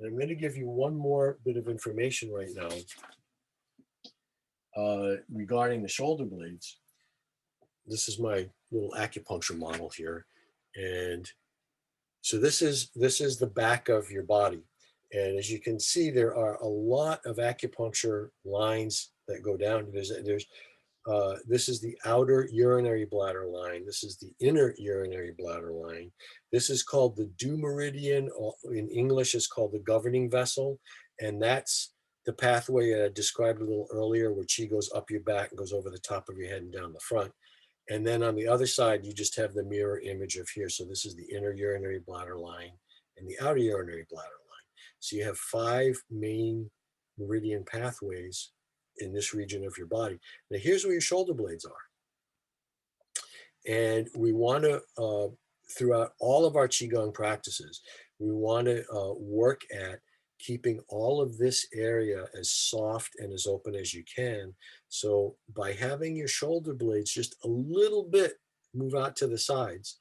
And I'm going to give you one more bit of information right now regarding the shoulder blades. This is my little acupuncture model here. And so this is the back of your body. And as you can see, there are a lot of acupuncture lines that go down. This is the outer urinary bladder line. This is the inner urinary bladder line. This is called the due meridian. In English, it's called the governing vessel. And that's the pathway I described a little earlier, where chi goes up your back and goes over the top of your head and down the front. And then on the other side, you just have the mirror image of here. So this is the inner urinary bladder line and the outer urinary bladder line. So you have 5 main meridian pathways in this region of your body. Now here's where your shoulder blades are. And we want to, throughout all of our Qigong practices, we want to work at keeping all of this area as soft and as open as you can. So by having your shoulder blades just a little bit move out to the sides,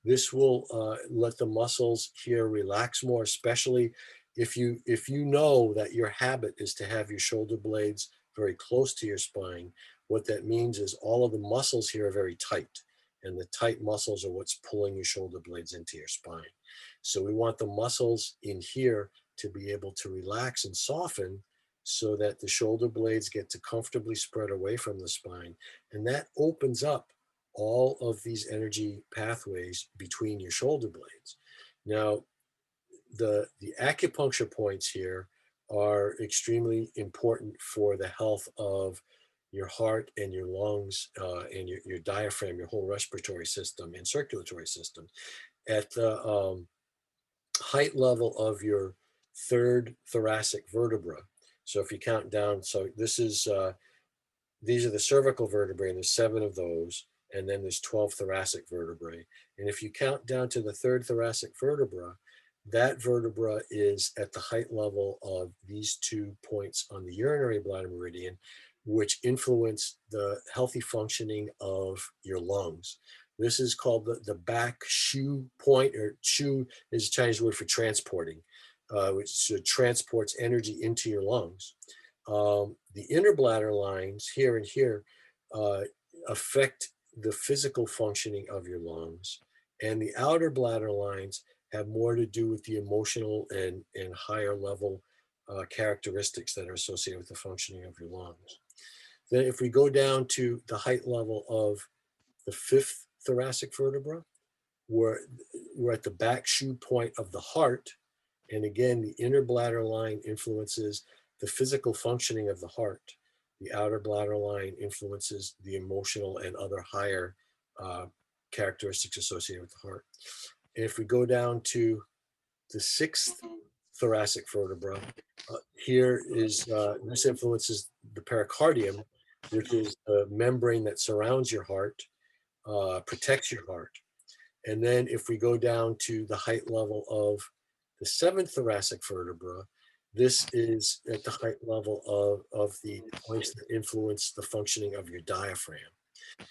this will let the muscles here relax more, especially if you know that your habit is to have your shoulder blades very close to your spine. What that means is all of the muscles here are very tight, and the tight muscles are what's pulling your shoulder blades into your spine. So we want the muscles in here to be able to relax and soften so that the shoulder blades get to comfortably spread away from the spine. And that opens up all of these energy pathways between your shoulder blades. Now, the acupuncture points here are extremely important for the health of your heart and your lungs and your diaphragm, your whole respiratory system and circulatory system. At the height level of your 3rd thoracic vertebra. So if you count down, so this is, these are the cervical vertebrae, and there's 7 of those, and then there's 12 thoracic vertebrae. And if you count down to the 3rd thoracic vertebra, that vertebra is at the height level of these 2 points on the urinary bladder meridian, which influence the healthy functioning of your lungs. This is called the back shu point, or shu is a Chinese word for transporting, which transports energy into your lungs. The inner bladder lines here and here affect the physical functioning of your lungs. And the outer bladder lines have more to do with the emotional and higher level characteristics that are associated with the functioning of your lungs. Then if we go down to the height level of the 5th thoracic vertebra, we're at the back shu point of the heart. And again, the inner bladder line influences the physical functioning of the heart. The outer bladder line influences the emotional and other higher characteristics associated with the heart. And if we go down to the 6th thoracic vertebra, here is, this influences the pericardium, which is the membrane that surrounds your heart, protects your heart. And then if we go down to the height level of the 7th thoracic vertebra, this is at the height level of the points that influence the functioning of your diaphragm.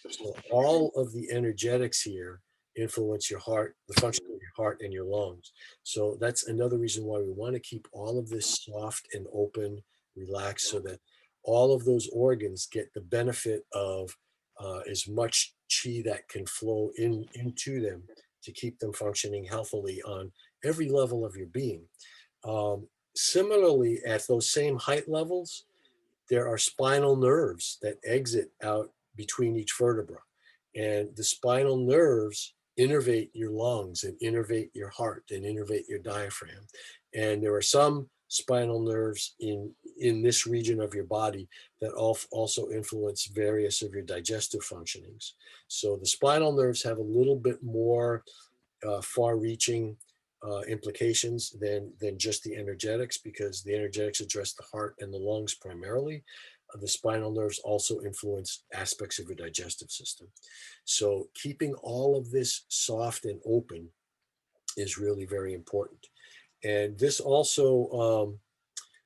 So all of the energetics here influence your heart, the function of your heart and your lungs. So that's another reason why we want to keep all of this soft and open, relaxed, so that all of those organs get the benefit of as much chi that can flow into them to keep them functioning healthily on every level of your being. Similarly, at those same height levels, there are spinal nerves that exit out between each vertebra. And the spinal nerves innervate your lungs and innervate your heart and innervate your diaphragm. And there are some spinal nerves in this region of your body that also influence various of your digestive functionings. So the spinal nerves have a little bit more far-reaching implications than just the energetics, because the energetics address the heart and the lungs primarily. The spinal nerves also influence aspects of your digestive system. So keeping all of this soft and open is really very important. And this also,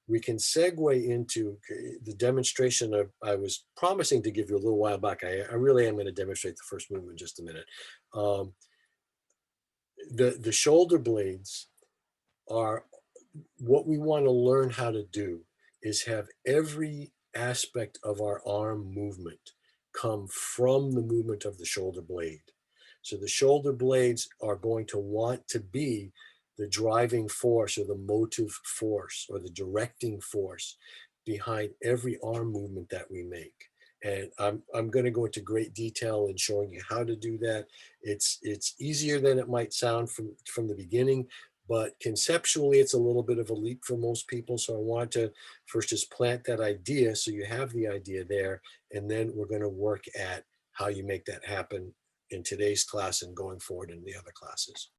we can segue into the demonstration I was promising to give you a little while back. I really am going to demonstrate the first movement in just a minute. The shoulder blades are what we want to learn how to do is have every aspect of our arm movement come from the movement of the shoulder blade. So the shoulder blades are going to want to be the driving force or the motive force or the directing force behind every arm movement that we make. And I'm going to go into great detail in showing you how to do that. It's easier than it might sound from the beginning, but conceptually it's a little bit of a leap for most people. So I want to first just plant that idea so you have the idea there, and then we're going to work at how you make that happen in today's class and going forward in the other classes.